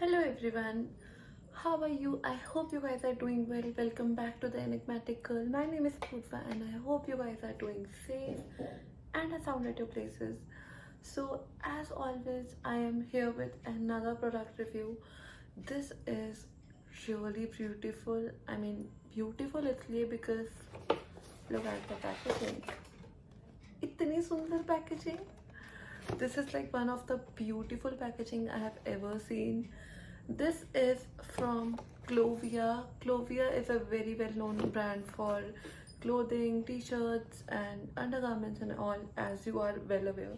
Hello everyone, how are you? I hope you guys are doing well. Welcome back to the Enigmatic Girl. My name is Clovia and I hope you guys are doing safe and are sound at your places. So, as always, I am here with another product review. This is really beautiful. Beautiful इसलिए because look at the packaging. इतनी सुंदर packaging. This is like one of the beautiful packaging I have ever seen. This is from Clovia. Clovia is a very well-known brand for clothing, t-shirts and undergarments and all, as you are well aware.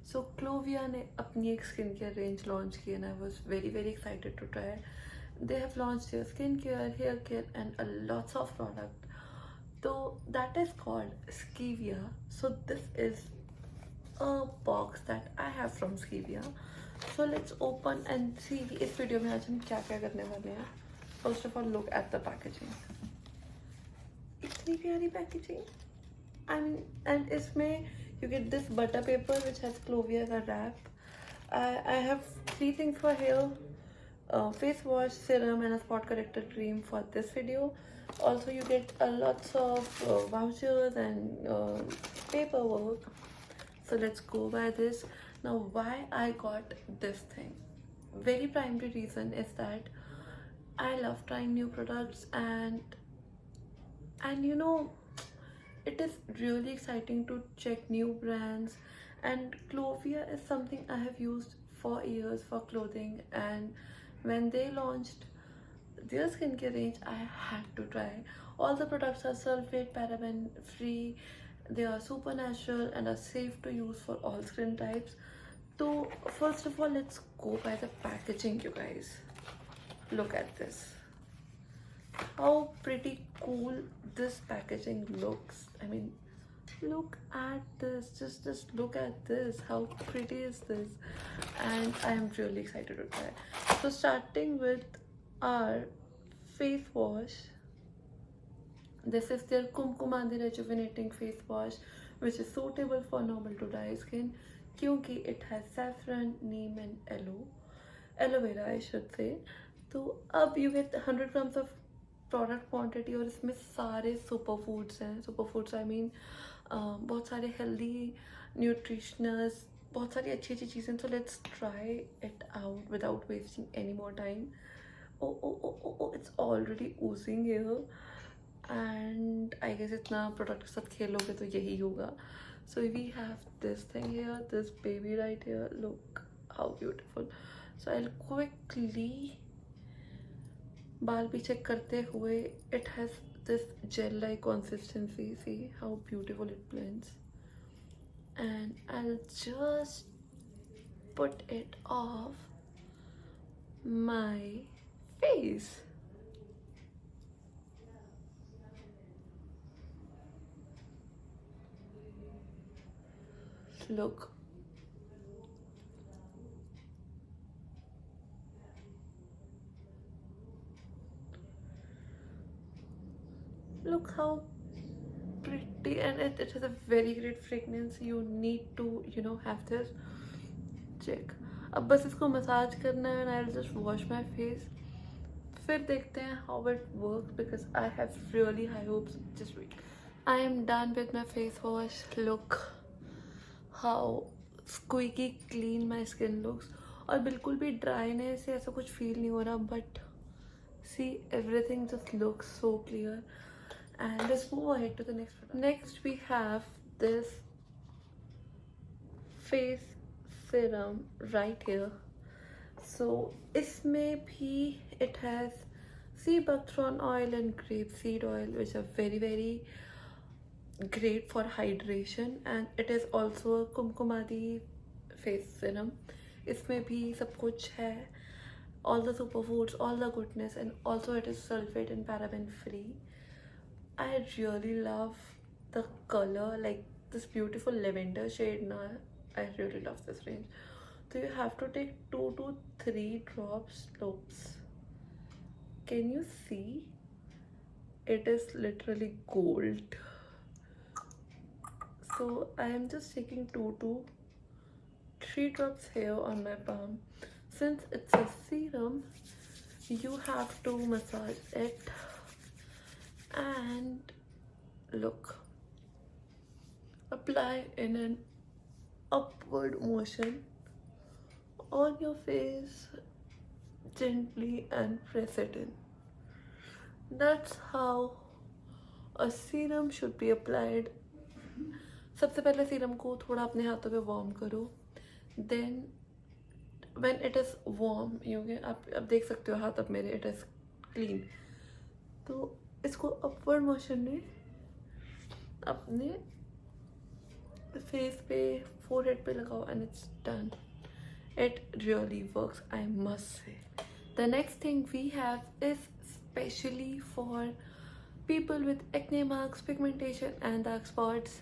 So Clovia ने अपनी एक skincare range launch की and I was very excited to try. They have launched their skincare, hair care and a lots of product. So that is called Skivia. So this is a box that I have from Skivia. So let's open and see इस video में आज हम क्या क्या करने वाले हैं. First of all, look at the packaging. इतनी प्यारी packaging. And इसमें you get this butter paper which has Clovia का wrap. I have 3 things for hair. Face wash, serum and a spot corrector cream for this video. Also you get lots of vouchers and paperwork. So let's go by this. Now why I got this thing, very primary reason is that I love trying new products and you know, it is really exciting to check new brands, and Clovia is something I have used for years for clothing, and when they launched their skincare range I had to try. All the products are sulfate, paraben free, they are super natural and are safe to use for all skin types. So first of all, let's go by the packaging, you guys. Look at this. How pretty cool this packaging looks. I mean, look at this. Just look at this. How pretty is this? And I am really excited to try. So starting with our face wash. This is their Kumkumadi rejuvenating face wash, which is suitable for normal to dry skin क्योंकि it has saffron, neem and aloe vera I should say. तो अब you get 100 grams of product quantity और इसमें सारे superfoods हैं. Superfoods I mean बहुत सारे healthy, nutritious, बहुत सारी अच्छी चीज़ें. So let's try it out without wasting any more time. Oh, it's already oozing here. And I guess इतना प्रोडक्ट के साथ खेलोगे तो यही होगा. So we have this thing here, this baby right here. Look how beautiful. So I'll quickly बाल भी check करते हुए, it has this gel like consistency. See how beautiful it blends. And I'll just put it off my face. Look, how pretty, and it has a very great fragrance. You need to have this. Check. अब बस इसको massage करना है and I'll just wash my face. फिर देखते हैं how it works because I have really high hopes. Just wait. I am done with my face wash. Look how squeaky clean my skin looks. और बिल्कुल भी dryness ऐसा कुछ feel नहीं हो रहा. But see, everything just looks so clear. And let's move ahead to the next product. Next we have this face serum right here. So इसमें भी it has sea buckthorn oil and grapeseed oil, which are very great for hydration, and it is also a Kumkumadi face serum. इसमें भी सब कुछ है, all the superfoods, all the goodness, and also it is sulfate and paraben free. I really love the color, like this beautiful lavender shade now. I really love this range. So you have to take 2 to 3 drops. Can you see? It is literally gold. So I am just taking 2 to 3 drops here on my palm. since it's a serum, you have to massage it. And look, apply in an upward motion on your face gently and press it in. That's how a serum should be applied. सबसे पहले serum को थोड़ा अपने हाथों पे warm करो, then when it is warm योगे आप देख सकते हो हाथ अब मेरे इट इज़ क्लीन, तो इसको अपवर्ड मोशन में अपने फेस पे फोरहेड पे लगाओ and it's done. It really works, I must say. The next thing we have is specially for people with acne marks, pigmentation and dark spots.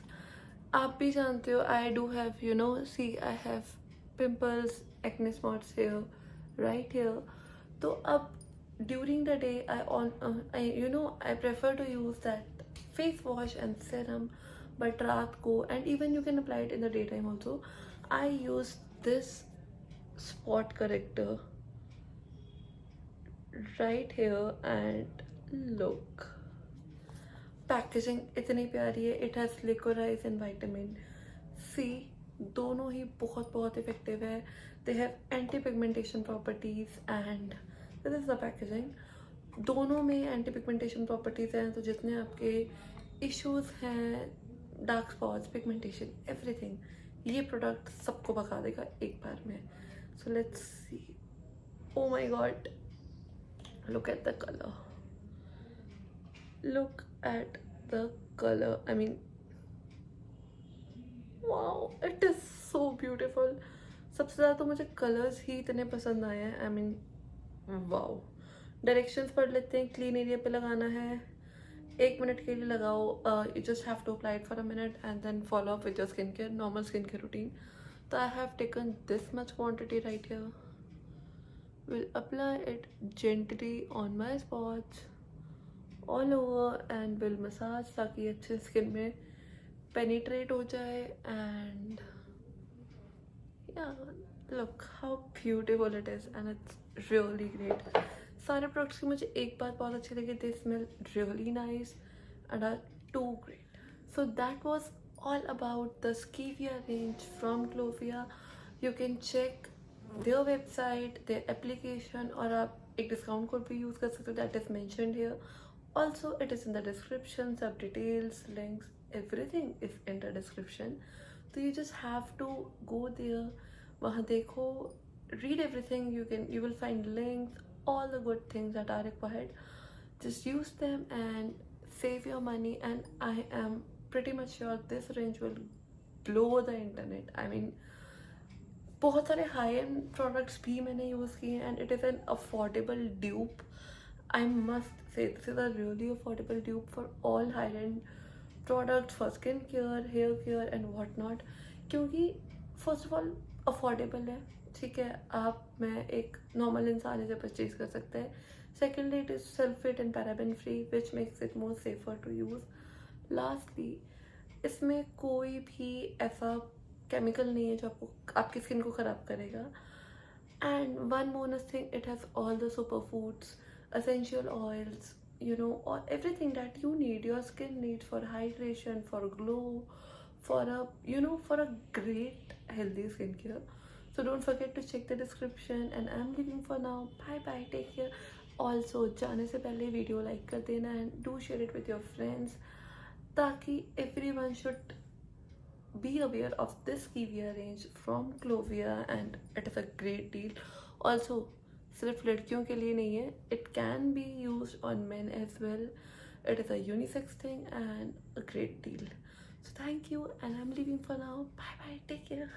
आप भी जानते हो, I do have, see, I have pimples, acne spots here, right here. तो अब during the day I prefer to use that face wash and serum, but रात को, and even you can apply it in the daytime also, I use this spot corrector right here. And look, packaging इतनी प्यारी है. It has licorice and vitamin C, दोनों ही बहुत बहुत effective है. They have anti pigmentation properties and this is the packaging. दोनों में एंटी पिगमेंटेशन प्रॉपर्टीज़ हैं, तो जितने आपके इश्यूज़ हैं, डार्क स्पॉट्स, पिगमेंटेशन, एवरीथिंग, ये प्रोडक्ट सबको भगा देगा एक बार में. So let's see. Oh my god, look at the color, look at the color, I mean, wow, it is so beautiful. सबसे ज़्यादा तो मुझे कलर्स ही इतने पसंद आए हैं. I mean, wow. डायरेक्शंस पढ़ लेते हैं. क्लीन एरिया पे लगाना है, 1 मिनट के लिए लगाओ. You just have to apply it for a minute and then follow up with your skincare, normal skincare routine. So I have taken this much quantity right here. Will apply it gently on my spots all over and will massage ताकि अच्छे skin में penetrate हो जाए. And yeah, look how beautiful it is and it's really great. सारे products की मुझे एक बात बहुत अच्छी लगी. They smell really nice and are too great. So that was all about the Skivia range from Clovia. You can check their website, their application, और आप एक डिस्काउंट कोड भी यूज़ कर सकते हो. That is mentioned here. Also, it is in the description. Sub details, links, everything is in the description. So you just have to go there. वहाँ देखो, read everything. You will find links, all the good things that are required. Just use them and save your money. And I am pretty much sure this range will blow the internet. I mean, बहुत सारे high end products भी मैंने use किए and it is an affordable dupe. I must say this is a really affordable dupe for all high end products, for skin care, hair care and what not. क्योंकि first of all affordable है, ठीक है, आप मैं एक normal इंसान इसे purchase कर सकते हैं. Secondly, it is sulphate and paraben free which makes it more safer to use. Lastly, इसमें कोई भी ऐसा केमिकल नहीं है जो आपकी स्किन को ख़राब करेगा. And one bonus thing, it has all the super foods, essential oils, or everything that you need, your skin needs for hydration, for glow, for a great healthy skincare. So don't forget to check the description and I'm leaving for now. Bye bye, take care. Also, जाने से पहले video like कर देना and do share it with your friends ताकि everyone should be aware of this Skivia range from Clovia and it is a great deal. Also, सिर्फ लड़कियों के लिए नहीं है, it can be used on men as well. It is a unisex thing and a great deal. So thank you and I'm leaving for now. Bye bye, take care.